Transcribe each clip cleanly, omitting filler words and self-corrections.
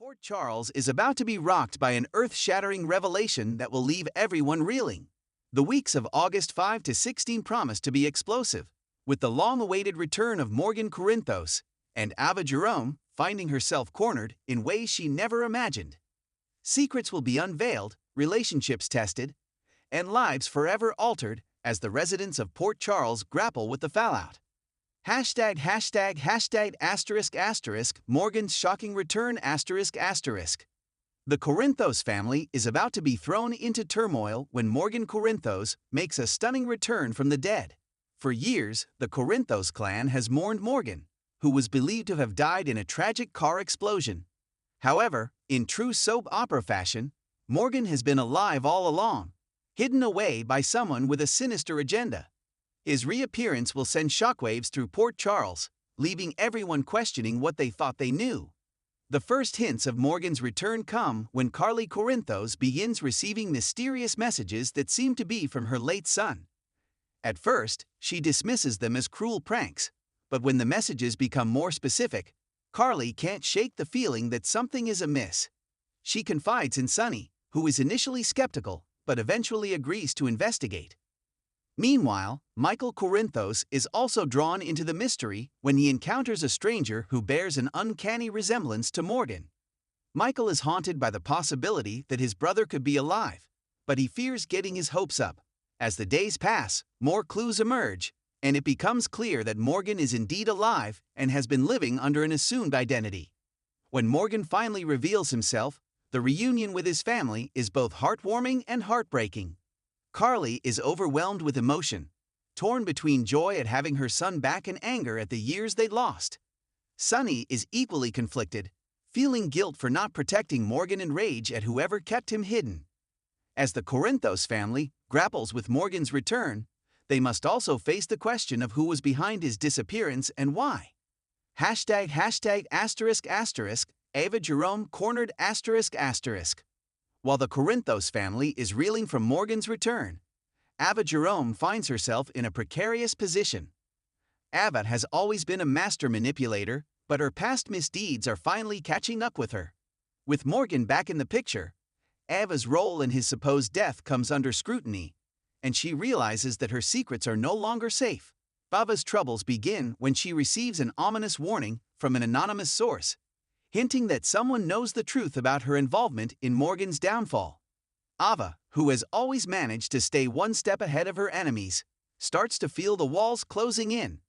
Port Charles is about to be rocked by an earth-shattering revelation that will leave everyone reeling. The weeks of August 5 to 16 promise to be explosive, with the long-awaited return of Morgan Corinthos and Ava Jerome finding herself cornered in ways she never imagined. Secrets will be unveiled, relationships tested, and lives forever altered as the residents of Port Charles grapple with the fallout. ###**************************************************************************************************************#############################################################################################################################################################################################################################b thrown into turmoil when Morgan Corinthos makes a stunning return from the dead. For years, the Corinthos clan has mourned Morgan, who was believed to have died in a tragic car explosion. However, in true soap opera fashion, Morgan has been alive all along, hidden away by someone with a sinister agenda. His reappearance will send shockwaves through Port Charles, leaving everyone questioning what they thought they knew. The first hints of Morgan's return come when Carly Corinthos begins receiving mysterious messages that seem to be from her late son. At first, she dismisses them as cruel pranks, but when the messages become more specific, Carly can't shake the feeling that something is amiss. She confides in Sonny, who is initially skeptical but eventually agrees to investigate. Meanwhile, Michael Corinthos is also drawn into the mystery when he encounters a stranger who bears an uncanny resemblance to Morgan. Michael is haunted by the possibility that his brother could be alive, but he fears getting his hopes up. As the days pass, more clues emerge, and it becomes clear that Morgan is indeed alive and has been living under an assumed identity. When Morgan finally reveals himself, the reunion with his family is both heartwarming and heartbreaking. Carly is overwhelmed with emotion, torn between joy at having her son back and anger at the years they lost. Sonny is equally conflicted, feeling guilt for not protecting Morgan and rage at whoever kept him hidden. As the Corinthos family grapples with Morgan's return, they must also face the question of who was behind his disappearance and why. ###******Ava Jerome cornered *****. While the Corinthos family is reeling from Morgan's return, Ava Jerome finds herself in a precarious position. Ava has always been a master manipulator, but her past misdeeds are finally catching up with her. With Morgan back in the picture, Ava's role in his supposed death comes under scrutiny, and she realizes that her secrets are no longer safe. Ava's troubles begin when she receives an ominous warning from an anonymous source, hinting that someone knows the truth about her involvement in Morgan's downfall. Ava, who has always managed to stay one step ahead of her enemies, starts to feel the walls closing in.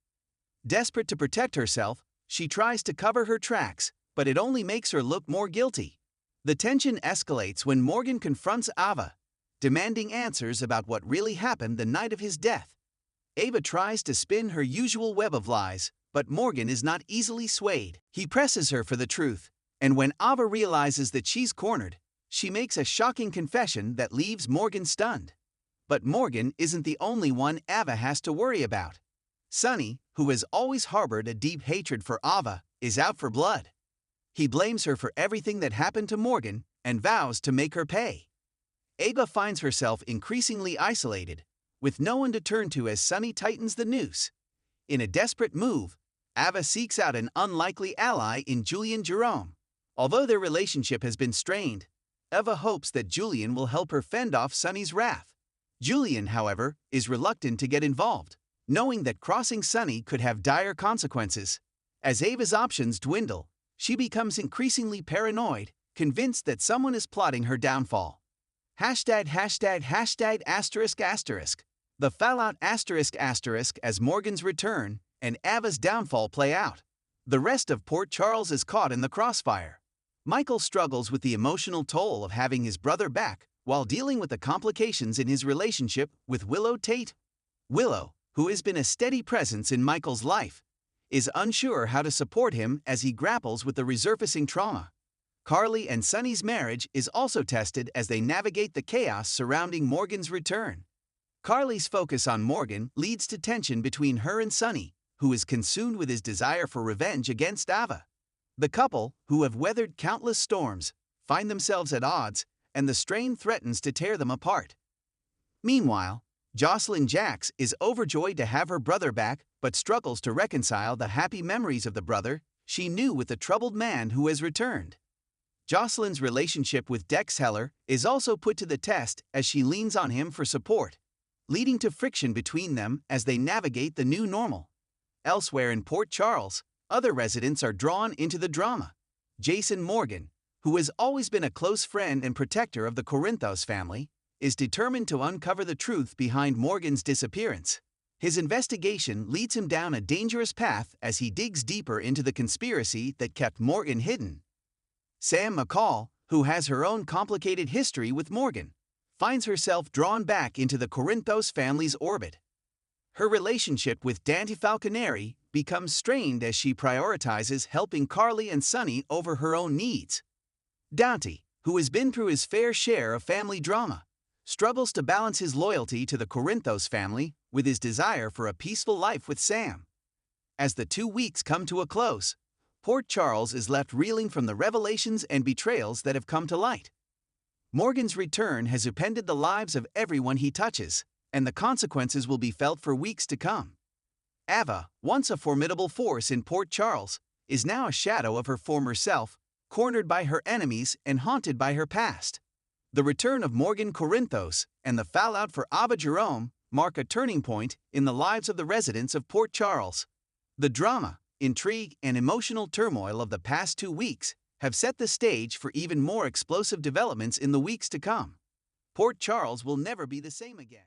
Desperate to protect herself, she tries to cover her tracks, but it only makes her look more guilty. The tension escalates when Morgan confronts Ava, demanding answers about what really happened the night of his death. Ava tries to spin her usual web of lies, but Morgan is not easily swayed. He presses her for the truth, and when Ava realizes that she's cornered, she makes a shocking confession that leaves Morgan stunned. But Morgan isn't the only one Ava has to worry about. Sonny, who has always harbored a deep hatred for Ava, is out for blood. He blames her for everything that happened to Morgan and vows to make her pay. Ava finds herself increasingly isolated, with no one to turn to as Sonny tightens the noose. In a desperate move, Ava seeks out an unlikely ally in Jerome. Although their relationship has been strained, Ava hopes that Julian will help her fend off Sonny's wrath. Julian, however, is reluctant to get involved, knowing that crossing Sonny could have dire consequences. As Ava's options dwindle, she becomes increasingly paranoid, convinced that someone is plotting her downfall. ###********************************************** The fallout **** as Morgan's return and Ava's downfall play out. The rest of Port Charles is caught in the crossfire. Michael struggles with the emotional toll of having his brother back while dealing with the complications in his relationship with Willow Tate. Willow, who has been a steady presence in Michael's life, is unsure how to support him as he grapples with the resurfacing trauma. Carly and Sonny's marriage is also tested as they navigate the chaos surrounding Morgan's return. Carly's focus on Morgan leads to tension between her and Sonny, who is consumed with his desire for revenge against Ava. The couple, who have weathered countless storms, find themselves at odds, and the strain threatens to tear them apart. Meanwhile, Jocelyn Jax is overjoyed to have her brother back, but struggles to reconcile the happy memories of the brother she knew with the troubled man who has returned. Jocelyn's relationship with Dex Heller is also put to the test as she leans on him for support, leading to friction between them as they navigate the new normal. Elsewhere in Port Charles, other residents are drawn into the drama. Jason Morgan, who has always been a close friend and protector of the Corinthos family, is determined to uncover the truth behind Morgan's disappearance. His investigation leads him down a dangerous path as he digs deeper into the conspiracy that kept Morgan hidden. Sam McCall, who has her own complicated history with Morgan, finds herself drawn back into the Corinthos family's orbit. Her relationship with Dante Falconeri becomes strained as she prioritizes helping Carly and Sonny over her own needs. Dante, who has been through his fair share of family drama, struggles to balance his loyalty to the Corinthos family with his desire for a peaceful life with Sam. As the 2 weeks come to a close, Port Charles is left reeling from the revelations and betrayals that have come to light. Morgan's return has upended the lives of everyone he touches, and the consequences will be felt for weeks to come. Ava, once a formidable force in Port Charles, is now a shadow of her former self, cornered by her enemies and haunted by her past. The return of Morgan Corinthos and the fallout for Ava Jerome mark a turning point in the lives of the residents of Port Charles. The drama, intrigue, and emotional turmoil of the past 2 weeks have set the stage for even more explosive developments in the weeks to come. Port Charles will never be the same again.